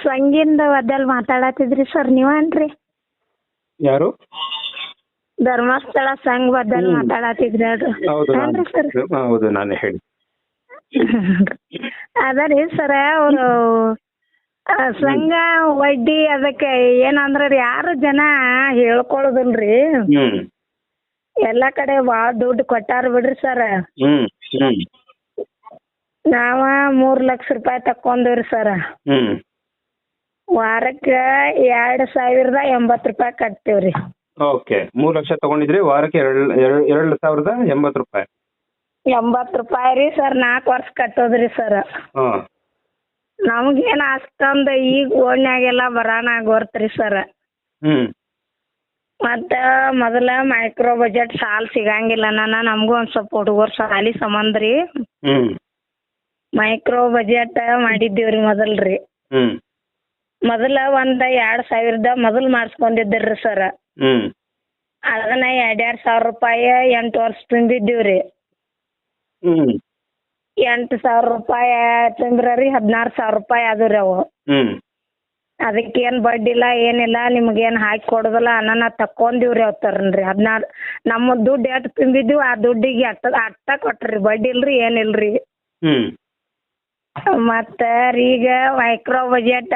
ಸಂಗಿಂದ ಒದ್ದಲ್ ಮಾತಾಡತ್ತಿದ್ರಿ sir ನೀವೇನ್ರಿ? ಯಾರು? ಧರ್ಮಸ್ಥಳ ಸಂಘ ಬದ್ದಲ್ ಮಾತಾಡತ್ತಿದ್ರಿ ಅದು ಹೌದು ಏನ್ರಿ ಸರ್? ಹೌದು ನಾನೇ ಹೇಳಿ. ಅದರಿ ಸರ ಅವರು ಸಂಘ ವಡ್ಡಿ ಅದಕ್ಕೆ ಏನಂದ್ರ ಯಾರು ಜನ ಹೇಳ್ಕೊಳುದಿಲ್ರಿ. ಎಲ್ಲಾ ಕಡೆ ಬಾಳ ದುಡ್ಡು ಕೊಟ್ಟಾರ ಬಿಡ್ರಿ ಸರ್. ನಾವ 3 ಲಕ್ಷ ರೂಪಾಯಿ ತಕೊಂಡ್ರಿ ಸರ್. ವಾರಕ್ಕ 2,080 ರೂಪಾಯಿ ಕಟ್ತೇವ್ರಿ. ಓಕೆ, 3 ಲಕ್ಷ ತಗೊಂಡಿದ್ರಿ, ವಾರಕ್ಕೆ 2,080 ರೂಪಾಯಿ. 80 ರೂಪಾಯಿ ರೀ ಸರ್. 4 ವರ್ಷ ಕಟ್ಟೋದ್ರಿ ಸರ್. ನಮ್ಗೇನ್ ಅಷ್ಟೊಂದು ಈಗ ಓಣ್ಯಾಗೆಲ್ಲ ಬರಾನ ಆಗೋರ್ತ್ರಿ ಸರ್. ಮತ್ತ ಮೊದಲ ಮೈಕ್ರೋ ಬಜೆಟ್ ಸಾಲ ಸಿಗಂಗಿಲ್ಲ ನಮಗೂ ಒಂದ್ ಸ್ವಲ್ಪ ಹುಡುಗರ್ ಸಾಲಿ ಸಂಬಂಧ ರೀ ಮೈಕ್ರೋ ಬಜೆಟ್ ಮಾಡಿದ್ದೀವ್ರಿ ಮೊದಲ್ರಿ. ಮೊದಲ ಒಂದ್ 2,000 ಮೊದಲ್ ಮಾಡ್ಸ್ಕೊಂಡಿದ್ರಿ ಸರ್. ಅದನ್ನ 2,000 ರೂಪಾಯಿ 8 ವರ್ಷ ತುಂಬಿದ್ದೀವ್ರಿ. 8,000 ರೂಪಾಯಿ ತುಂಬ್ರಿ 16,000 ರೂಪಾಯಿ ಆದ್ರಿ ಅವು. ಅದಕ್ಕೇನ್ ಬಡ್ಡಿ ಇಲ್ಲ ಏನಿಲ್ಲ, ನಿಮ್ಗೇನ್ ಹಾಕಿ ಕೊಡುದಿಲ್ಲ ಅನ್ನ ತಕೊಂಡಿವ್ರಿ ಅವತ್ತರ್ನ್ರಿ. 16 ನಮ್ಮ ದುಡ್ಡು ಎಷ್ಟು ತುಂಬಿದ್ವಿ ಆ ದುಡ್ಡಿಗೆ ಅಟ್ಟ ಕೊಟ್ರಿ, ಬಡ್ಡಿ ಇಲ್ರಿ ಏನಿಲ್ರಿ. ಮತ್ತ ಈಗ ಮೈಕ್ರೋ ಬಜೆಟ್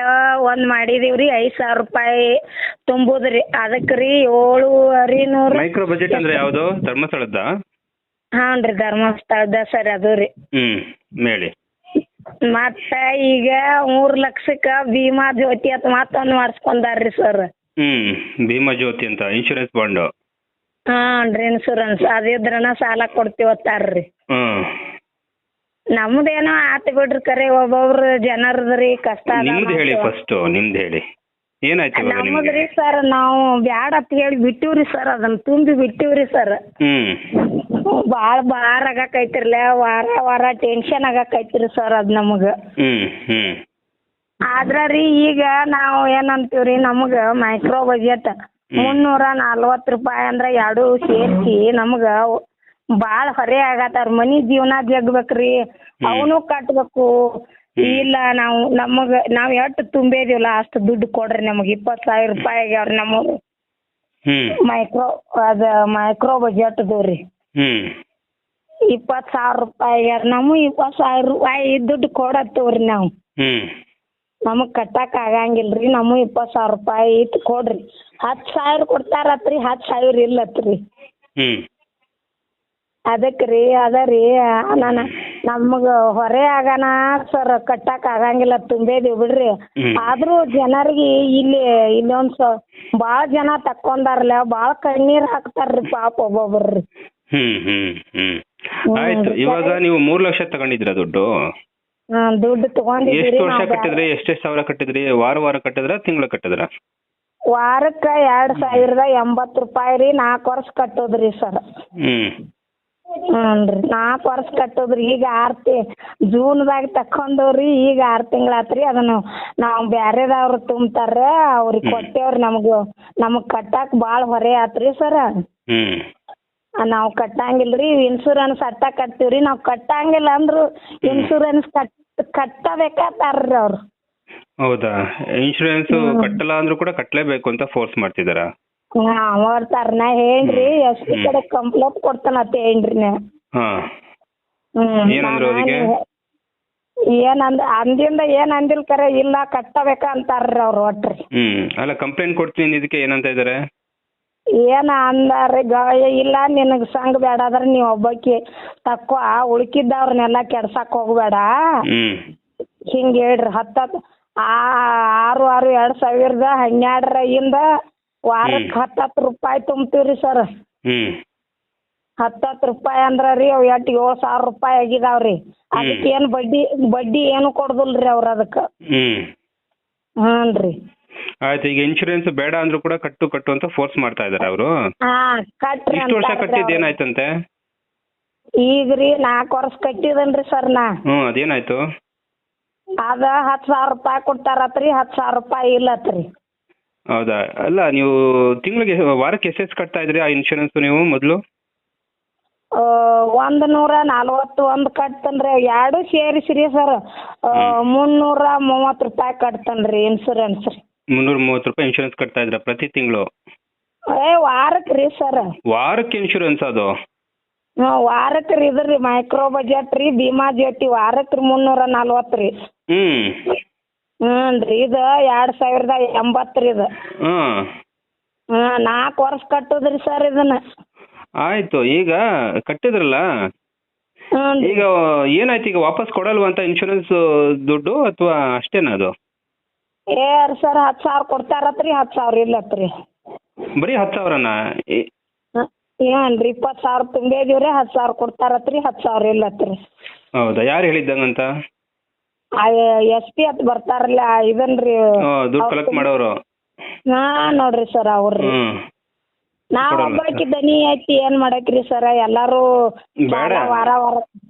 ಒಂದ್ ಮಾಡಿದೀವ್ರಿ 5,000 ರೂಪಾಯಿ ತುಂಬುದ್ರಿ. ಅದಕ್ರಿ 7,900. ಮೈಕ್ರೋ ಬಜೆಟ್ ಅಂದ್ರೆ ಯಾವ್ದು? ಧರ್ಮಸ್ಥಳದ? ಹಾನ್ರಿ ಧರ್ಮಸ್ಥಳದ ಸರ್ ಅದು ರೀ. ಹೇಳಿ. ಮತ್ತ ಈಗ 3 ಲಕ್ಷಕ್ಕ ಭೀಮಾ ಜ್ಯೋತಿ ಅಂತ ಮತ್ತೊಂದ್ ಮಾಡಿಸ್ಕೊಂಡಾರ್ರಿ ಸರ್. ಭೀಮಾ ಜ್ಯೋತಿ ಅಂತ ಇನ್ಶೂರೆನ್ಸ್ ಬಾಂಡ್. ಹಾನ್ರಿ ಇನ್ಶೂರೆನ್ಸ್ ಅದಿದ್ರನ ಸಾಲ ಕೊಡ್ತೀವತ್ತಾರ್ರಿ. ನಮ್ದೇನೋ ಆತ ಬಿಡ್ರಿ, ಕರೆ ಒಬ್ಬೊಬ್ರು ಜನರದ್ರಿ ಕಷ್ಟ. ನಿಮ್ದು ಹೇಳಿ ಫಸ್ಟ್, ನಿಮ್ದು ಹೇಳಿ ಏನಾಯ್ತು? ನಮ್ಮದ್ರಿ ಸರ್ ನಾವು ಬ್ಯಾಡ ಅಂತ ಹೇಳಿ ಬಿಟ್ಟಿವ್ರಿ ಸರ್. ಅದನ್ನ ತುಂಬಿ ಬಿಟ್ಟಿವ್ರಿ ಸರ್. ಬಾಳ ಭಾರ ಆಗಾಕೈತಿರ್ಲ, ವಾರ ಟೆನ್ಷನ್ ಆಗಾಕೈತ್ರಿ ಸರ್ ಅದ್ ನಮಗ. ಆದ್ರ ರೀ ಈಗ ನಾವು ಏನಂತೀವ್ರಿ, ನಮಗ ಮೈಕ್ರೋ ಬಜೆಟ್ 340 ರೂಪಾಯಿ ಅಂದ್ರ 2 ಸೇರ್ಸಿ ನಮಗ ಬಾಳ ಹೊರೆ ಆಗತ್ತಾರ. ಮನಿ ಜೀವನ ಜಗ್ಬೇಕ್ರಿ, ಅವನು ಕಟ್ಬೇಕು. ಇಲ್ಲ ನಾವ್ ಎಷ್ಟು ತುಂಬೇದಿವಲ್ಲ ಅಷ್ಟು ದುಡ್ಡು ಕೊಡ್ರಿ ನಮಗ್. 20,000 ರೂಪಾಯಿ ಆಗ್ಯಾವ್ರಿ ನಮಗ್ ಮೈಕ್ರೋ ಬಜೆಟ್ ರೀ. 20,000 ರೂಪಾಯಿ ಆಗ್ಯಾರ. ನಮಗ್ 20,000 ರೂಪಾಯಿ ದುಡ್ಡು ಕೊಡತ್ತವ್ರಿ ನಾವು. ನಮಗ್ ಕಟ್ಟಕ್ ಆಗಂಗಿಲ್ರಿ. ನಮಗ್ 20,000 ರೂಪಾಯಿ ಕೊಡ್ರಿ. 10,000 ಕೊಡ್ತಾರತ್ರಿ, 10,000 ಇಲ್ಲತ್ರಿ. ಅದಕ್ರಿ ಅದರಿ ನಮಗ ಹೊರೆ ಆಗನ ಸರ್, ಕಟ್ಟಕ್ ಆಗಂಗಿಲ್ಲ, ತುಂಬೇದಿವ್ ಬಿಡ್ರಿ. ಆದ್ರೂ ಜನರಿಗೆ ಇಲ್ಲೊಂದ್ ಬಾಳ ಜನ ತಕ್ಕೊಂಡಾರಲ್ಲ, ಬಾಳ ಕಣ್ಣೀರ್ ಹಾಕ್ತಾರ್ರಿ ಪಾಪ ಒಬ್ಬೊಬ್ರಿ. ಆಯ್ತು, ಇವಾಗ ನೀವು 3 ಲಕ್ಷ ತಗೊಂಡಿದ್ರ ದುಡ್ಡು? ದುಡ್ಡು ತಗೊಂಡಿದ್ರಿ. ಎಷ್ಟು ವರ್ಷ ಕಟ್ಟಿದ್ರಿ? ಎಷ್ಟೆಷ್ಟು ಸಾವಿರ ಕಟ್ಟಿದ್ರಿ? ವಾರ ಕಟ್ಟಿದ್ರ ತಿಂಗಳ ಕಟ್ಟಿದ್ರ? ವಾರಕ್ಕ 2,080 ರೂಪಾಯಿ ರೀ. 4 ವರ್ಷ ಕಟ್ಟೋದ್ರಿ ಸರ್. ಹ್ಞೂನ್ರಿ 4 ವರ್ಷ ಕಟ್ಟೋದ್ರಿ. ಈಗ ಜೂನ್ದಾಗ ತಕೊಂಡವ್ರಿ. ಈಗ 6 ತಿಂಗಳಾತ್ರಿ. ಅದನ್ನು ನಾವು ಬ್ಯಾರೆದವ್ರು ತುಂಬ್ತಾರ, ಅವ್ರಿಗೆ ಕೊಟ್ಟೇವ್ರಿ. ನಮಗ್ ಕಟ್ಟಾಕ್ ಬಾಳ ಹೊರೆ ಆತ್ರಿ ಸರ್. ನಾವ್ ಕಟ್ಟಂಗಿಲ್ರಿ. ಇನ್ಶೂರೆನ್ಸ್ ಅಟ್ಟ ಕಟ್ತೀವ್ರಿ. ನಾವ್ ಕಟ್ಟಂಗಿಲ್ಲ ಅಂದ್ರು ಇನ್ಶೂರೆನ್ಸ್ ಕಟ್ಟಬೇಕಾತಾರ್ರಿ ಅವ್ರು. ಹೌದಾ? ಇನ್ಶೂರೆನ್ಸ್ ಕಟ್ಟಲ್ಲ ಅಂದ್ರೂ ಕೂಡ ಕಟ್ಲೇಬೇಕು ಅಂತ ಫೋರ್ಸ್ ಮಾಡ್ತಿದಾರ? ಮಾಡ್ತಾರ. ನಾ ಹೇಳ್ರಿ ಎಷ್ಟ್ ಕಡೆ ಕಂಪ್ಲೇಂಟ್ ಕೊಡ್ತಾನಂತ ಹೇಳ್ರಿ ನಾ. ಅಂದಿಂದ ಏನ್ ಅಂದಿಲ್ ಕರೆ, ಇಲ್ಲ ಕಟ್ಟಬೇಕ ಅಂತಾರ್ರಿ ಅವ್ರು ಒಟ್ರಿ. ಅಲ್ಲ, ಕಂಪ್ಲೇಂಟ್ ಕೊಡ್ತೀನಿ ಇದಕ್ಕೆ ಏನಂತ ಇದಾರೆ? ಏನ ಅಂದಾರ್ರಿ, ಇಲ್ಲ ನಿನಗ್ ಸಂಘ ಬೇಡ ಅದ್ರ ನೀವ್ ಒಬ್ಬಾಕಿ ತಕ್ಕೋ, ಉಳ್ಕಿದ್ದವ್ರನ್ನೆಲ್ಲಾ ಕೆಡ್ಸಾಕ್ ಹೋಗ್ಬೇಡ ಹಿಂಗ ಹೇಳ್ರಿ. 6/6/2012 ವಾರಕ್ಕೆ 10 ರೂಪಾಯಿ ತುಂಬ್ತೀವ್ರಿ ಸರ್. 10 ರೂಪಾಯಿ ಅಂದ್ರ ರೀ ಅವ್ 7,000 ರೂಪಾಯಿ ಆಗಿದಾವ್ರಿ. ಅದಕ್ಕೆ ಏನ್ ಬಡ್ಡಿ ಏನು ಕೊಡುದಿಲ್ರಿ ಅವ್ರ ಅದಕ್ಕ. ಹ್ಞೂನ್ರಿ. ಆಯ್ತು, ಈಗ ಇನ್ಶೂರೆನ್ಸ್ ಬೇಡ ಅಂದ್ರೂ ಕೂಡ ಕಟ್ಟು ಅಂತ ಫೋರ್ಸ್ ಮಾಡ್ತಾ ಇದಾರೆ ಅವರು. ಕಟ್ರಿ. ಇಷ್ಟು ವರ್ಷ ಕಟ್ಟಿದ್ ಏನಾಯ್ತಂತೆ? ಈಗ್ರಿ 4 ವರ್ಷ ಕಟ್ಟಿದನ್ರಿ ಸರ್ ನಾ. ಅದೇನಾಯ್ತು? ಅದ 10,000 ರೂಪಾಯಿ ಕೊಡ್ತಾರತ್ರಿ, 10,000 ರೂಪಾಯಿ ಇಲ್ಲತ್ರಿ. ಹೌದಾ? ಅಲ್ಲ, ನೀವು ವಾರಕ್ಕೆ ಎಷ್ಟೆಷ್ಟು ಕಟ್ತಾ ಇದ್ರಿ ಆ ಇನ್ಶೂರೆನ್ಸ್ ನೀವು ಮೊದಲು? $141 ಕಟ್ತನ್ರಿ, ಎರಡು ಸೇರಿಸ್ರಿ ಸರ್. 330 ರೂಪಾಯಿ ಕಟ್ತನ್ರಿ ಇನ್ಸೂರೆನ್ಸ್ ರೀ. 330 ರೂಪಾಯಿ ಇನ್ಶೂರೆನ್ಸ್ ಕಟ್ತಾ ಇದ್ರ ಪ್ರತಿ ತಿಂಗಳು? ವಾರಕ್ಕೆ ರೀ ಸರ್. ವಾರಕ್ಕೆ ಇನ್ಶೂರೆನ್ಸ್ ಅದು? ವಾರಕ್ಕೆ ರೀ. ಇದ್ರಿ ಮೈಕ್ರೋ ಬಜೆಟ್ ರೀ, ಭೀಮಾ ಜ್ಯೋತಿ ವಾರಕ್ಕೆ 340 ರೀ. ಹ್ಞೂ ರೀ. ಇದು 2080 ರೀ ಇದು. 4 ವರ್ಷ ಕಟ್ಟುದ್ರಿ ಸರ್ ಇದನ್ನ. ಆಯ್ತು, ಈಗ ಕಟ್ಟಿದ್ರಲ್ಲ, ಈಗ ಏನಾಯ್ತು, ಈಗ ವಾಪಸ್ ಕೊಡಲ್ವಾ ಅಂತ ಇನ್ಶೂರೆನ್ಸ್ ದುಡ್ಡು ಅಥವಾ ಅಷ್ಟೇನಾ ಅದು? ಸರ್ 10,000 ಕೊಡ್ತಾರತ್ರಿ, 10,000 ಇಲ್ಲತ್ರಿ. ಬರೀ 10,000ನಾ? ಏನ್ರಿ 20,000 ತುಂಬಿದೀವ್ರಿ, 10,000 ಕೊಡ್ತಾರತ್ರಿ, 10,000 ಇಲ್ಲತ್ರಿ. ಹೌದಾ? ಯಾರು ಹೇಳಿದ್ದಂಗಂತ? SP ಅಂತ ಬರ್ತಾರಲ್ಲ ಇದನ್ರಿ, ದುಡ್ಡು ಕಲೆಕ್ಟ್ ಮಾಡೋರು. ನೋಡ್ರಿ ಸರ್ ಅವ್ರಿ. ನಾವ್ ಒಬ್ಬಾಕಿ ದನಿ ಐತಿ, ಏನ್ ಮಾಡಕ್ರಿ ಸರ್, ಎಲ್ಲಾರು ಬೇಡ. ವಾರ ವಾರ.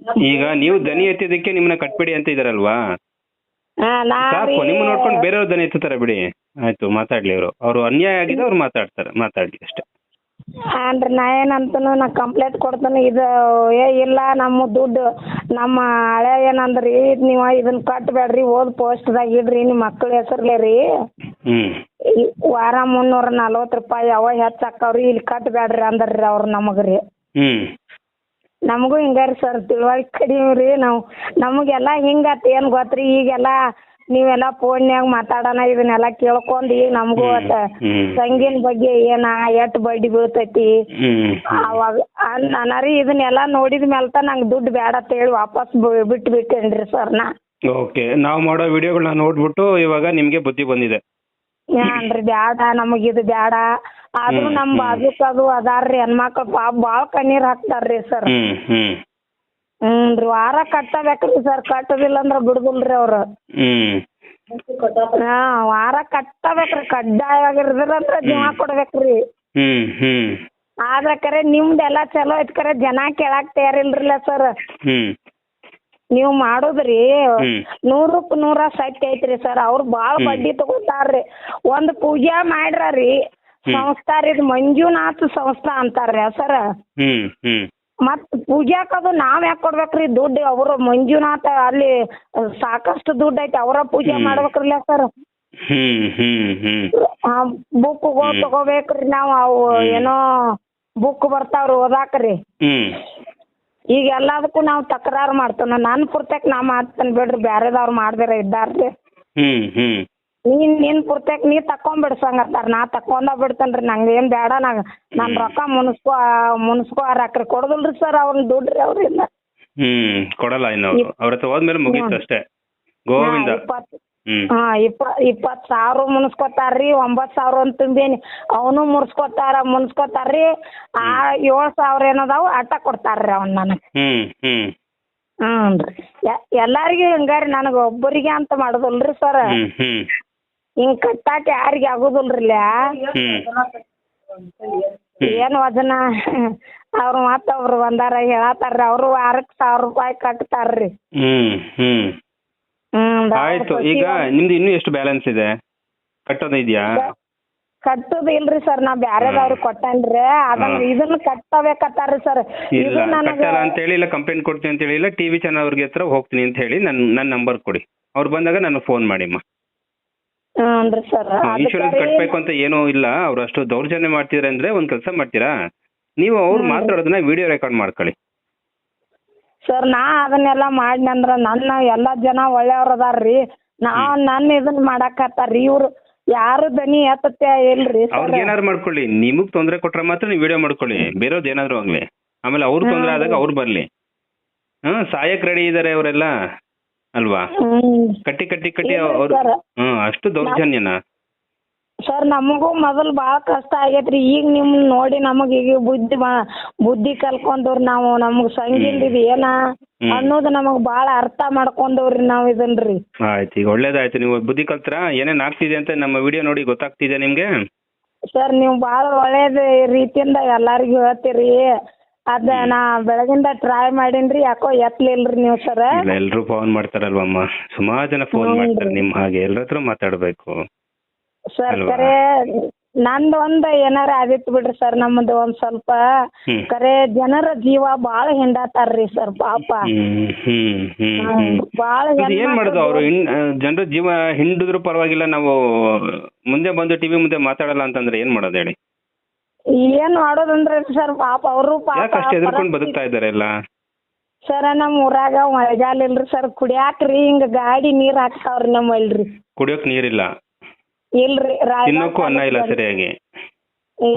ಈಗ ನೀವು ದನಿ ಎತ್ತಿದ್ದಕ್ಕೆ ನಿಮ್ಮನ್ನ ಕಟ್ಬಿಡಿ ಅಂತ ಇದಾರಲ್ವಾ? ಸಾಕು, ನಿಮ್ಮ ನೋಡ್ಕೊಂಡು ಬೇರೆಯವ್ರು ದನಿ ಎತ್ತುತ್ತಾರೆ ಬಿಡಿ. ಆಯ್ತು, ಮಾತಾಡ್ಲಿ ಅವ್ರು ಅನ್ಯಾಯ ಆಗಿದೆ, ಅವ್ರು ಮಾತಾಡ್ಲಿ ಅಷ್ಟೇ. ಅಂದ್ರೆ ನಾ ಏನಂತನು, ನಾ ಕಂಪ್ಲೇಂಟ್ ಕೊಡ್ತಾನೆ. ಇದು ಇಲ್ಲ ನಮ್ಮ ದುಡ್ಡು, ನಮ್ಮ ಹಳೆ ಏನಂದ್ರಿ, ನೀವು ಇದನ್ನ ಕಟ್ಬೇಡ್ರಿ, ಓದ್ ಪೋಸ್ಟ್ದಾಗ ಇಡ್ರಿ, ನಿಮ್ಮ ಮಕ್ಕಳ ಹೆಸರ್ಲೆ ರೀ. ವಾರ 340 ರೂಪಾಯಿ ಅವ ಹೆಚ್ಚಾಕವ್ರಿ, ಇಲ್ಲಿ ಕಟ್ಬೇಡ್ರಿ ಅಂದ್ರಿ ಅವ್ರು ನಮಗ್ರಿ. ನಮಗೂ ಹಿಂಗಾರಿ ಸರ್, ತಿಳುವಳಿಕೆ ಕಡಿಮೆ ರೀ. ನಮಗೆಲ್ಲ ಹಿಂಗತ್ ಏನ್ ಗೊತ್ತ್ರಿ, ಈಗೆಲ್ಲ ನೀವೆಲ್ಲ ಫೋನ್ಯಾಗ ಮಾತಾಡೋಣ, ಇದನ್ನೆಲ್ಲ ಕೇಳ್ಕೊಂಡು ಈಗ ನಮಗೂ ಸಂಗಿನ ಬಗ್ಗೆ ಎಷ್ಟ್ ಬಡ್ಡಿ ಬೀಳ್ತೈತಿ ಅವಾಗ ನಾನರಿ ಇದನ್ನೆಲ್ಲ ನೋಡಿದ ಮೇಲ್ತ ನಂಗೆ ದುಡ್ಡು ಬೇಡ ಅಂತ ಹೇಳಿ ವಾಪಸ್ ಬಿಟ್ಟೇನ್ರಿ ಸರ್ ನಾ. ಓಕೆ, ನಾವು ಮಾಡೋ ವಿಡಿಯೋಗಳನ್ನ ನೋಡ್ಬಿಟ್ಟು ಇವಾಗ ನಿಮ್ಗೆ ಬುದ್ಧಿ ಬಂದಿದೆ. ಏನ್ರಿ ಬ್ಯಾಡ, ನಮಗಿದು ಬ್ಯಾಡ. ಆದ್ರೂ ನಮ್ ಬಾಜುಕದು ಅದಾರ್ರಿ ಹೆಣ್ಮಕ್ಳು, ಪಾಪ ಬಾಳ ಕಣ್ಣೀರ್ ಹಾಕ್ತಾರ್ರಿ ಸರ್. ಹ್ಞೂನ್ರಿ, ವಾರ ಕಟ್ಟಬೇಕ್ರಿ ಸರ್, ಕಟ್ಟದಿಲ್ಲ ಅಂದ್ರ ಬಿಡುದಿಲ್ರಿ ಅವ್ರು. ವಾರ ಕಟ್ಟಬೇಕ್ರಿ, ಕಡ್ಡಾಯವಾಗಿರ್ದ್ರಂದ್ರ ಜೀವ ಕೊಡ್ಬೇಕ್ರಿ. ಆದ್ರ ಕರೆ ನಿಮ್ದೆಲ್ಲಾ ಚಲೋ ಐತ್, ಕರೆ ಜನ ಕೇಳಾಕ್ ತಯಾರಿಲ್ರಿಲ್ಲ ಸರ್. ನೀವ್ ಮಾಡುದ್ರಿ 100ಕ್ಕೆ 100 ಸತ್ಯ ಐತ್ರಿ ಸರ್. ಅವ್ರು ಬಾಳ ಬಡ್ಡಿ ತಗೋತಾರ್ರಿ. ಒಂದ್ ಪೂಜಾ ಮಾಡ್ರಿ ಸಂಸ್ಥಾ ರೀ, ಮಂಜುನಾಥ್ ಸಂಸ್ಥಾ ಅಂತಾರ್ರಿ ಸರ್. ಮತ್ ಪೂಜಾಕದು ನಾವ್ ಯಾಕೆ ಕೊಡ್ಬೇಕ್ರಿ ದುಡ್ಡು? ಅವ್ರು ಮಂಜುನಾಥ ಅಲ್ಲಿ ಸಾಕಷ್ಟು ದುಡ್ಡು ಐತಿ, ಅವರ ಪೂಜೆ ಮಾಡ್ಬೇಕ್ರಲ್ಲ ಸರ್. ಬುಕ್ಗಳು ತಗೋಬೇಕ್ರಿ ನಾವ್, ಅವು ಏನೋ ಬುಕ್ ಬರ್ತಾವ್ರಿ ಓದಾಕ್ರಿ. ಈಗ ಎಲ್ಲದಕ್ಕೂ ನಾವ್ ತಕರಾರು ಮಾಡ್ತೇವ. ನನ್ ಪುರ್ತಕ್ ನಾ ಮಾಡ್ತೇನೆ ಬಿಡ್ರಿ, ಬ್ಯಾರೆದವ್ರು ಮಾಡ್ದಿರ ಇದ್ದಾರ್ರಿ. ನಿನ್ ಪುರ್ತಕ್ ನೀ ತಕೊಂಡ್ಬಿಡ್ಸಂಗತ್ತಾರ, ನಾ ತಕೊಂಡ ಬಿಡ್ತೇನ್ರಿ. ನಂಗೇನ್ ಬೇಡ, ನನ್ ರೊಕ್ಕ ಮುನ್ಸ್ಕೋ ಆರಾಕ್ರಿ. ಕೊಡುದಿಲ್ರಿ ಸರ್ ಅವ್ನ ದುಡ್ರಿ ಅವ್ರಿಂದ. ಕೊಡಲ್ಲ ಇನ್ನು, ಅವ್ರ ಹತ್ರ ಹೋದ್ಮೇಲೆ ಮುಗೀತು ಅಷ್ಟೇ. ಗೋವಿಂದ. 20,000 ಮುನ್ಸ್ಕೊತಾರ್ರಿ, 9,000 ಅಂತ ತುಂಬೇನಿ ಅವನು ಮುನ್ಸ್ಕೊತಾರ್ರಿ. 7,000 ಏನದಾವು ಆಟ ಕೊಡ್ತಾರ್ರಿ ಅವ್ನ ನನಗ್. ಹ್ಞೂನ್ರಿ, ಎಲ್ಲಾರಿಗೂ ಹಿಂಗಾರಿ, ನನಗ ಒಬ್ಬರಿಗೆ ಅಂತ ಮಾಡುದಿಲ್ರಿ ಸರ್. ಹಿಂಗ್ ಕಟ್ಟಾಕ ಯಾರಿಗೆ ಆಗುದಿಲ್ರಿ. ಏನ್ ವಜನ ಅವ್ರು ಮತ್ತೊಬ್ರು ಬಂದಾರ ಹೇಳತ್ತಾರ್ರಿ, ಅವ್ರು ವಾರಕ್ಕೆ 1,000 ರೂಪಾಯಿ ಕಟ್ತಾರ್ರಿ. ಆಯ್ತು, ಈಗ ನಿಮ್ದು ಇನ್ನೂ ಎಷ್ಟು ಬ್ಯಾಲೆನ್ಸ್ ಇದೆ? ಕಟ್ಟೋದು ಇದೆಯಾ? ಕಟ್ಟುದು ಇಲ್ರಿ ಸರ್, ನಾ ಬ್ಯಾರೆದವ್ರಿಗೆ ಕೊಟ್ಟೇನ್ರಿ. ಅದನ್ನ ಇದನ್ನ ಕಟ್ಟಬೇಕತ್ತಾರ್ರಿ ಸರ್. ಇಲ್ಲ ಕಟ್ಟಲ್ಲ ಅಂತ ಹೇಳಿ, ಇಲ್ಲ ಕಂಪ್ಲೇಂಟ್ ಕೊಡ್ತೀನಿ ಅಂತ ಹೇಳಿ, ಇಲ್ಲ ಟಿವಿ ಚಾನಲ್ ಅವ್ರಿಗೆ ಹತ್ರ ಹೋಗ್ತೀನಿ ಅಂತ ಹೇಳಿ ನನ್ನ ನಂಬರ್ ಕೊಡಿ. ಅವ್ರು ಬಂದಾಗ ನಾನು ಫೋನ್ ಮಾಡಿಮ್ಮ. ಹ್ಞೂನ್ರಿ ಸರ್. ಇನ್ಶೂರೆನ್ಸ್ ಕಟ್ಟಬೇಕು ಅಂತ ಏನೂ ಇಲ್ಲ. ಅವ್ರು ಅಷ್ಟು ದೌರ್ಜನ್ಯ ಮಾಡ್ತಿದ್ರೆ ಅಂದ್ರೆ ಒಂದ್ ಕೆಲಸ ಮಾಡ್ತೀರಾ, ನೀವು ಅವ್ರು ಮಾತಾಡೋದನ್ನ ವಿಡಿಯೋ ರೆಕಾರ್ಡ್ ಮಾಡ್ಕೊಳ್ಳಿ ಸರ್. ನಾ ಅದನ್ನೆಲ್ಲ ಮಾಡಿನಂದ್ರ ನನ್ನ ಎಲ್ಲಾ ಜನ ಒಳ್ಳೆಯವ್ರ ಅದಾರ್ರಿ. ನನ್ನ ಇದನ್ನ ಮಾಡಾಕತ್ತಾರ್ರಿ ಇವ್ರು. ಯಾರು ದನಿ ಎತ್ತತ್ತೆ ಇಲ್ರಿ. ಅವ್ರಿಗೆ ಏನಾದ್ರು ಮಾಡ್ಕೊಳ್ಳಿ, ನಿಮಗ್ ತೊಂದ್ರೆ ಕೊಟ್ರೆ ಮಾತ್ರ ನೀವು ವಿಡಿಯೋ ಮಾಡ್ಕೊಳ್ಳಿ, ಬೇರೆಯವ್ರದ್ದು ಏನಾದ್ರು ಆಗ್ಲಿ. ಆಮೇಲೆ ಅವ್ರು ತೊಂದ್ರೆ ಆದಾಗ ಅವ್ರು ಬರ್ಲಿ. ಸಾಯಕ್ ರೆಡಿ ಇದಾರೆ ಅವರೆಲ್ಲ ಅಲ್ವಾ? ಕಟ್ಟಿ ಅವ್ರು ಅಷ್ಟು ದೌರ್ಜನ್ಯನ ಸರ್. ನಮಗೂ ಮೊದಲು ಬಾಳ ಕಷ್ಟ ಆಗೈತ್ರಿ. ಈಗ ನಿಮ್ ನೋಡಿ ನಮಗ್ ಈಗ ಬುದ್ಧಿ ಕಲ್ಕೊಂಡವ್ರಿ ನಾವು. ನಮಗ್ ಸಂಗಿಂದ ಇದು ಏನ ಅನ್ನೋದು ನಮಗ್ ಬಾಳ ಅರ್ಥ ಮಾಡ್ಕೊಂಡವ್ರಿ ನಾವ್ ಇದನ್ರಿ. ಆಯ್ತು, ಈಗ ಒಳ್ಳೇದಾಯ್ತು. ನೀವು ಬುದ್ಧಿ ಕಲ್ತ್ರ ಏನೇನ್ ಆಗ್ತಿದೆ ಅಂತ ನಮ್ಮ ವಿಡಿಯೋ ನೋಡಿ ಗೊತ್ತಾಗ್ತಿದೆ ನಿಮ್ಗೆ. ಸರ್ ನೀವು ಬಾಳ ಒಳ್ಳೇದ ರೀತಿಯಿಂದ ಎಲ್ಲಾರಿಗೂ ಹೇಳ್ತೀರಿ. ಅದ ನಾ ಬೆಳಗಿಂದ ಟ್ರೈ ಮಾಡೀನ್ರಿ, ಯಾಕೋ ಎತ್ತಲಿಲ್ರಿ ನೀವು ಸರ್. ಎಲ್ರು ಫೋನ್ ಮಾಡ್ತಾರಲ್ವಮ್ಮ, ಸುಮಾರು ಜನ ಫೋನ್ ಮಾಡ್ತಾರೆ ನಿಮ್ ಹಾಗೆ. ಎಲ್ಲರ ಹತ್ರ ಮಾತಾಡ್ಬೇಕು ಸರ್. ಕರೆ ನಂದ್ ಒಂದ್ ಏನಾರ ಆದಿತ್ತು ಬಿಡ್ರಿ ಸರ್, ನಮ್ದು ಒಂದ್ ಸ್ವಲ್ಪ ಕರೆ ಜನರ ಜೀವ ಬಾಳ ಹಿಂಡಾತಾರ್ರಿ ಸರ್ ಪಾಪ. ಬಾಳ ಏನ್ ಮಾಡೋದು ಅವ್ರು ಜನರ ಜೀವ ಹಿಂಡಿದ್ರು ಪರವಾಗಿಲ್ಲ, ನಾವು ಮುಂದೆ ಬಂದು ಟಿವಿ ಮುಂದೆ ಮಾತಾಡಲ್ಲ ಅಂತಂದ್ರೆ ಏನ್ ಮಾಡೋದು ಹೇಳಿ? ಏನ್ ಮಾಡೋದಂದ್ರೆ ಸರ್ ಪಾಪ ಅವರು ಯಾಕೆ ಅಷ್ಟು ಎದುರ್ಕೊಂಡು ಬದುಕ್ತಾ ಇದಾರೆ ಎಲ್ಲ? ಸರ್ ನಮ್ ಊರಾಗ ಮಳೆಗಾಲ ಇಲ್ರಿ ಸರ್, ಕುಡಿಯಾಕ್ರಿ ಹಿಂಗ ಗಾಡಿ ನೀರ್ ಹಾಕ್ತಾವ್ರಿ ನಮ್ಮಲ್ರಿ. ಕುಡಿಯೋಕ್ ನೀರಿಲ್ಲ, ಇಲ್ರಿ ತಿನ್ನೋಕ್ಕೂ ಅನ್ನ ಇಲ್ಲ ಸರಿಯಾಗಿ.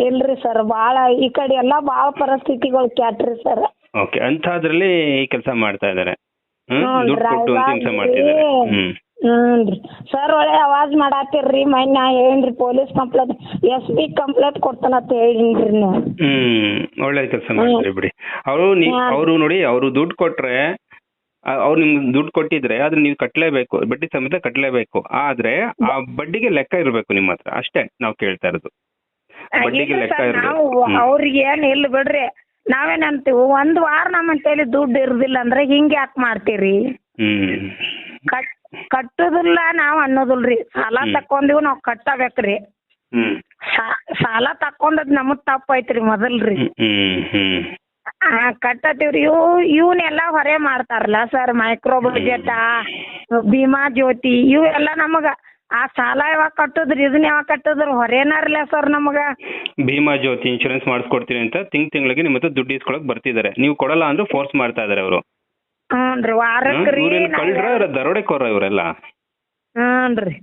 ಇಲ್ರಿ ಸರ್, ಬಾಳ ಈ ಕಡೆ ಎಲ್ಲಾ ಬಾಳ ಪರಿಸ್ಥಿತಿಗಳು ಕ್ಯಾಟ್ರಿ ಸರ್. ಓಕೆ, ಅಂತದ್ರಲ್ಲಿ ಈ ಕೆಲಸ ಮಾಡ್ತಾ ಇದಾರೆ, ದುಡ್ಡು ಕೊಟ್ಟು ಅಂತ ಹಿಂಸೆ ಮಾಡ್ತಿದ್ದಾರೆ. ಹ್ಞೂನ್ರಿ ಸರ್, ಒಳ್ಳೆ ಅವಾಜ್ ಮಾಡಾತಿರ್ರಿ. ಮೊನ್ನೆ ಏನ್ರಿ ಪೊಲೀಸ್ ಕಂಪ್ಲೇಂಟ್ SP ಕಂಪ್ಲೇಂಟ್ ಕೊಡ್ತಾನಂತ ಹೇಳಿನ್ರಿ ನೀವು. ಒಳ್ಳೆ ಕೆಲಸ ಮಾಡ್ತಾರೆ ಬಿಡಿ. ಅವರು ನೋಡಿ, ಅವರು ದುಡ್ಡು ಕೊಟ್ರೆ ಅವ್ರು ನಿಮ್ಗೆ ದುಡ್ಡು ಕೊಟ್ಟಿದ್ರೆ ಅದನ್ನ ನೀವು ಕಟ್ಟಲೇಬೇಕು, ಬಡ್ಡಿ ಸಮೇತ ಕಟ್ಟಲೇಬೇಕು. ಆದ್ರೆ ಆ ಬಡ್ಡಿಗೆ ಲೆಕ್ಕ ಇರ್ಬೇಕು ನಿಮ್ಮ ಹತ್ರ, ಅಷ್ಟೇ ನಾವು ಕೇಳ್ತಾ ಇರೋದು. ಬಡ್ಡಿಗೆ ಲೆಕ್ಕ ಇರ್ಬೇಕು. ಅವ್ರಿಗೆ ಏನ್ ಇಲ್ಲ ಬಿಡ್ರಿ, ನಾವೇನಂತೀವಿ ಒಂದ್ ವಾರ ನಮ್ಮ ಕೈಲಿ ದುಡ್ಡು ಇರುದಿಲ್ಲ ಅಂದ್ರೆ ಹಿಂಗ್ ಯಾಕೆ ಮಾಡ್ತೀರಿ? ಕಟ್ಟುದಿಲ್ಲ ನಾವ್ ಅನ್ನೋದಿಲ್ರಿ, ಸಾಲ ತಕೊಂಡಿವ್ ನಾವ್ ಕಟ್ಟಬೇಕ್ರಿ. ಸಾಲ ತಕೊಂಡದ್ ನಮಗ್ ತಪ್ಪ ಐತ್ರಿ ಮೊದಲ್ರಿ. ಕಟ್ಟತೀವ್ರಿ. ಇವನ್ನೆಲ್ಲಾ ಹೊರೆ ಮಾಡ್ತಾರಲ್ಲ ಸರ್, ಮೈಕ್ರೋ ಬಜೆಟ್, ಭೀಮಾ ಜ್ಯೋತಿ, ಇವೆಲ್ಲ ನಮಗ ಆ ಸಾಲ ಯಾವಾಗ ಕಟ್ಟುದ್ರಿ, ಇದನ್ನ ಯಾವಾಗ ಕಟ್ಟುದ್ರಿ? ಹೊರೇನಾರಲ್ಲ ಸರ್ ನಮಗ. ಭೀಮಾ ಜ್ಯೋತಿ ಇನ್ಶೂರೆನ್ಸ್ ಮಾಡಿಸ್ಕೊಡ್ತೀನಿ ಅಂತ ತಿಂಗಳಿಗೆ ನಿಮ್ಮ ಹತ್ರ ದುಡ್ಡು ಇಸ್ಕೊಳಕ್ ಬರ್ತಿದ್ದಾರೆ, ನೀವು ಕೊಡಲ್ಲ ಅಂದ್ರೆ ಫೋರ್ಸ್ ಮಾಡ್ತಾ ಇದಾರೆ ಅವರು. ಹ್ಞೂನ್ರಿ, ವಾರಕ್ರಿ ಕಳ್ರ ದರೋಡೆಕೋರ ಇವರೆಲ್ಲ. ಹ್ಞೂನ್ರಿ,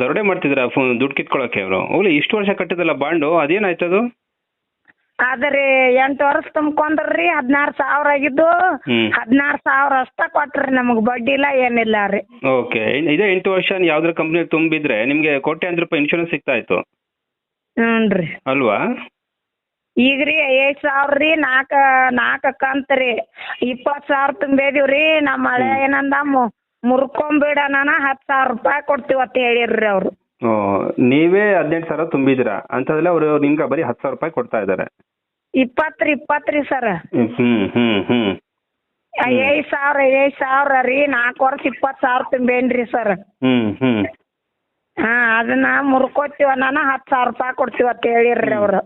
ದರೋಡೆ ಮಾಡ್ತಿದ್ರ ದುಡ್ಡು ಕಿತ್ಕೊಳಕ್ಕೆ ಅವರು. ಹೋಗ್ಲಿ, ಇಷ್ಟು ವರ್ಷ ಕಟ್ಟಿದಲ್ಲ ಬಾಂಡು, ಅದೇನಾಯ್ತದು? ಆದ್ರೆ 8 ವರ್ಷ ತುಂಬ್ಕೊಂಡ್ರಿ, 16,000 ಆಗಿದ್ದು 16,000 ಅಷ್ಟ ಕೊಟ್ರಿ ನಮಗ್, ಬಡ್ಡಿ ಇಲ್ಲ ಏನಿಲ್ಲ ರೀ. ಓಕೆ, ಇದೇ 8 ವರ್ಷ ಯಾವ್ದ್ರ ಕಂಪ್ನಿ ತುಂಬಿದ್ರೆ ನಿಮ್ಗೆ ಕೋಟ್ಯಾಂತರ ರೂಪಾಯಿ ಇನ್ಶೂರೆನ್ಸ್ ಸಿಗ್ತಾ ಇತ್ತು. ಹ್ಞೂನ್ರಿ ಅಲ್ವಾ? ಈಗ್ರಿ 5,000 ರೀ, 4 ಕಂತ್ರಿ 20,000 ತುಂಬೇದಿವ್ರಿ. ನಮ್ಮ ಹಳೆ ಏನಂದ ಮುರ್ಕೊಂಬಿಡಣ 10,000 ರೂಪಾಯಿ ಕೊಡ್ತೀವತ್ತ ಹೇಳಿರ್ರಿ ಅವ್ರು. ನೀವೇ 18,000 ತುಂಬಿದಿರಾ ಅಂತಂದ್ರೆ ಅವ್ರು ನಿಮ್ಗೆ ಬರೀ 10,000 ರೂಪಾಯಿ ಕೊಡ್ತಾ ಇದಾರೆ. 20 ಸರ್. 5,000 ರೀ, 4 ವರ್ಷ 20,000 ತುಂಬೇನ್ರಿ ಸರ್. ಅದನ್ನ ಮುರ್ಕೋತೀವ ನಾನು 10,000 ರೂಪಾಯಿ ಕೊಡ್ತೀವತ್ತ ಹೇಳಿರ್ರಿ ಅವ್ರು.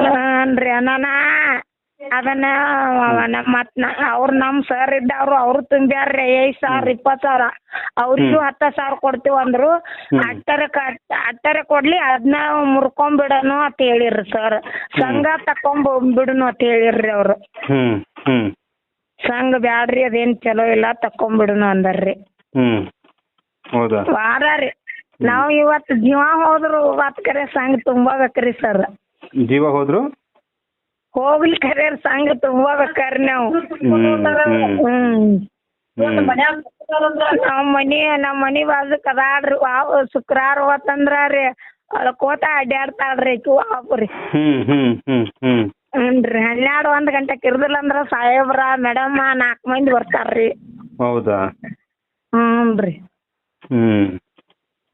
ಹ್ಞೂನ್ರಿ, ನಾನು ಅದನ್ನ ಅವ್ರು ನಮ್ ಸರ್ ಇದ್ದವ್ರು, ಅವ್ರು ತುಂಬ್ಯಾರ್ರಿ 5,000 20,000, ಅವ್ರಿಗೂ 10,000 ಕೊಡ್ತೀವಿ ಅಂದ್ರು. ಅಟ್ಟರೆ ಕೊಡ್ಲಿ, ಅದನ್ನ ಮುರ್ಕೊಂಬಿಡನು ಅಂತ ಹೇಳಿರ್ರಿ ಸರ್. ಸಂಘ ತಕೊಂಬಿಡುನು ಅಂತ ಹೇಳಿರ್ರಿ ಅವ್ರು. ಸಂಘ ಬ್ಯಾಡ್ರಿ, ಅದೇನ್ ಚಲೋ ಇಲ್ಲ, ತಕೊಂಬಿಡುನು ಅಂದಾರ್ರಿ. ವಾರ ರೀ, ನಾವ್ ಇವತ್ತು ಜೀವ ಹೋದ್ರು ಕರೆ ಸಂಘ ತುಂಬಬೇಕ್ರಿ ಸರ್. ಜೀವ ಹೋದ್ರು ಹೋಗ್ಲಿ ಕರೆ ಸಂಘ ತುಂಬಬೇಕ್ರಿ ನಾವು. ನಮ್ಮ ಮನಿ ಬಾಜುಕ್ ಅದಾಳ್ರಿ, ಶುಕ್ರವಾರ ಹೊತ್ತಂದ್ರ ರೀ ಅಳ್ಕೋತ ಅಡ್ಯಾಡ್ತಾಳ್ರಿ ವಾಪ್ರಿ. ಹ್ಞೂನ್ರಿ, 12-1 ಗಂಟೆಕ್ ಇರ್ದಿಲ್ಲ ಅಂದ್ರ ಸಾಹೇಬ್ರ ಮೇಡಮ್ 4 ಮಂದಿ ಬರ್ತಾರ್ರಿ. ಹೌದಾ? ಹ್ಞೂನ್ರಿ,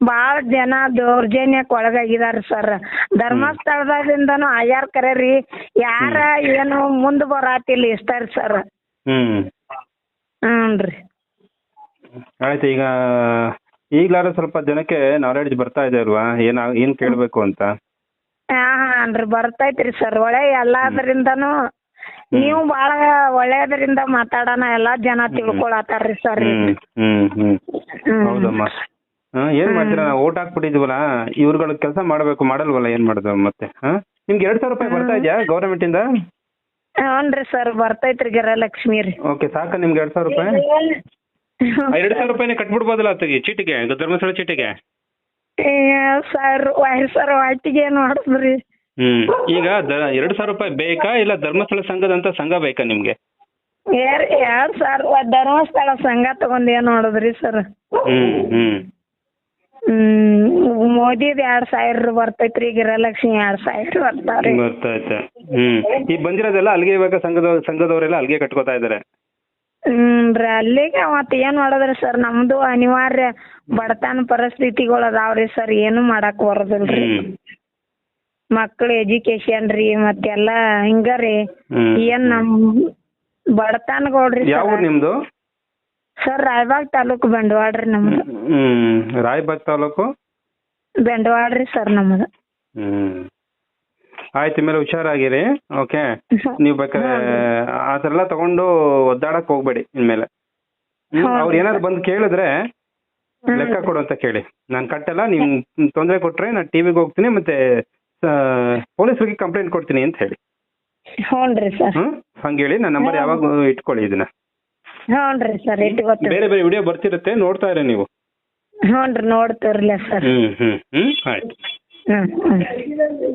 ಬಾಳ ಜನ ದೌರ್ಜನ್ಯಕ್ ಒಳಗಾಗಿದಾರ ಸರ್. ಧರ್ಮಸ್ಥಳದಿಂದನು ಆಯಾರ್ ಕರೆ ಯಾರ ಏನು ಮುಂದ್ ಬರಾತಿಲ್ಲ ಇಷ್ಟಾರ ಸರ್. ಹ್ಞೂನ್ರಿ, ಆಯ್ತು. ಈಗ್ಲಾರ ಸ್ವಲ್ಪ ಜನಕ್ಕೆ ನಾಲೆಡ್ಜ್ ಬರ್ತಾ ಇದೆ ಅಲ್ವಾ, ಏನ್ ಕೇಳ್ಬೇಕು ಅಂತ? ಹಾನ್ರಿ, ಬರ್ತೈತ್ರಿ ಸರ್. ಒಳ್ಳೆ ಎಲ್ಲಾದ್ರಿಂದನು ನೀವು ಬಾಳ ಒಳ್ಳೇದ್ರಿಂದ ಮಾತಾಡೋಣ, ಎಲ್ಲಾ ಜನ ತಿಳ್ಕೊಳತಾರ್ರಿ ಸರ್. ಹೌದಮ್ಮ. ಏನ್ ಮಾಡ್ತೀರಾ, ನಾವು ಓಟ್ ಹಾಕ್ಬಿಟ್ಟಿದ್ವಲ್ಲ, ಇವ್ರುಗಳ ಕೆಲಸ ಮಾಡ್ಬೇಕು, ಮಾಡಲ್ವಲ್ಲ, ಏನ್ ಮಾಡುದು ಮತ್ತೆ? ನಿಮ್ಗೆ 2,000 ರೂಪಾಯಿ ಬರ್ತಾ ಇದೆಯಾ ಗೌರ್ಮೆಂಟ್ ಇಂದ? ಹ್ಞೂನ್ರಿ ಸರ್, ಬರ್ತೈತ್ರಿ ಗೃಹಲಕ್ಷ್ಮಿ ರೀ. ಓಕೆ, ಸಾಕ ನಿಮ್ಗೆ 2,000 ರೂಪಾಯಿ? 2,000 ರೂಪಾಯಿನೇ ಕಟ್ಬಿಡ್ಬೋದಲ್ಲ ಚೀಟಿಗೆ, ಧರ್ಮಸ್ಥಳ ಚೀಟಿಗೆ? ಸರ್ ಒಟ್ಟಿಗೆ ಏನ್ ಮಾಡಿದ್ರಿ? ಈಗ 2,000 ರೂಪಾಯಿ ಬೇಕಾ, ಇಲ್ಲ ಧರ್ಮಸ್ಥಳ ಸಂಘದಂತ ಸಂಘ ಬೇಕಾ ನಿಮ್ಗೆ? 2,000 ಧರ್ಮಸ್ಥಳ ಸಂಘ ತಗೊಂಡ್ ಏನ್ ಮಾಡೋದ್ರಿ ಸರ್? ಮೋದಿದ್ 2,000 ಬರ್ತೈತ್ರಿ, ಗೃಹಲಕ್ಷ್ಮಿ 2,000 ಬರ್ತಾವ್ರಿ. ಗೊತ್ತಾಯ್ತಾ? ಈ ಬಂದಿರೋದೆಲ್ಲ ಅಲ್ಲಿಗೆ, ಇವಾಗ ಸಂಘದವರೆಲ್ಲ ಅಲ್ಲಿಗೆ ಕಟ್ಕೋತಾ ಇದಾರೆ. ರೀ, ಅಲ್ಲಿಗೆ ಮತ್ ಏನ್ ಮಾಡೋದ್ರಿ ಸರ್, ನಮ್ದು ಅನಿವಾರ್ಯ ಬಡತನ ಪರಿಸ್ಥಿತಿಗಳು ಅದಾವ್ರಿ ಸರ್, ಏನು ಮಾಡಕ್ ಬರೋದಿಲ್ರಿ. ಮಕ್ಳ ಎಜುಕೇಶನ್ ರೀ ಮತ್ತೆಲ್ಲಾ ಹಿಂಗಾರಿ. ಏನ್ ನಮ್ ಬಡತನಗಳ್ರಿ. ಯಾವ ನಿಮ್ದು ಸರ್? ರಾಯಬಾಗ್ ತಾಲೂಕು ಬಂಡವಾಳ ರೀ ನಮ್ದು. ರಾಯಬಾಗ್ ತಾಲೂಕು ಬೆಂಡವಾಳ ರೀ ಸರ್ ನಮ್ಮದು. ಆಯ್ತು, ಮೇಲೆ ಹುಷಾರಾಗಿರಿ. ಓಕೆ, ನೀವು ಬೇಕಾದ್ರೆ ಆ ಥರ ಎಲ್ಲ ತಗೊಂಡು ಒದ್ದಾಡಕ್ ಹೋಗ್ಬೇಡಿ ಇನ್ಮೇಲೆ. ಅವ್ರು ಏನಾದ್ರು ಬಂದು ಕೇಳಿದ್ರೆ ಲೆಕ್ಕ ಕೊಡು ಅಂತ ಕೇಳಿ. ನಾನು ಕಟ್ಟಲ್ಲ, ನೀವು ತೊಂದರೆ ಕೊಟ್ರೆ ನಾನು ಟಿವಿಗೆ ಹೋಗ್ತೀನಿ, ಮತ್ತೆ ಪೊಲೀಸರಿಗೆ ಕಂಪ್ಲೇಂಟ್ ಕೊಡ್ತೀನಿ ಅಂತ ಹೇಳಿ. ಹ್ಞೂನ್ರಿ ಸರ್. ಹಂಗೆ ಹೇಳಿ. ನನ್ನ ನಂಬರ್ ಯಾವಾಗ ಇಟ್ಕೊಳ್ಳಿ ಇದನ್ನ. ಹ್ಞೂನ್ರಿ ಸರ್, ಇಟ್ಕೋತೀವಿ. ಬೇರೆ ಬೇರೆ ವಿಡಿಯೋ ಬರ್ತಿರುತ್ತೆ, ನೋಡ್ತಾ ಇರಿ ನೀವು. ಹ್ಞೂನ್ರಿ, ನೋಡ್ತಿರ್ಲಿ ಸರ್. ಆಯ್ತು. ಹ್ಞೂ.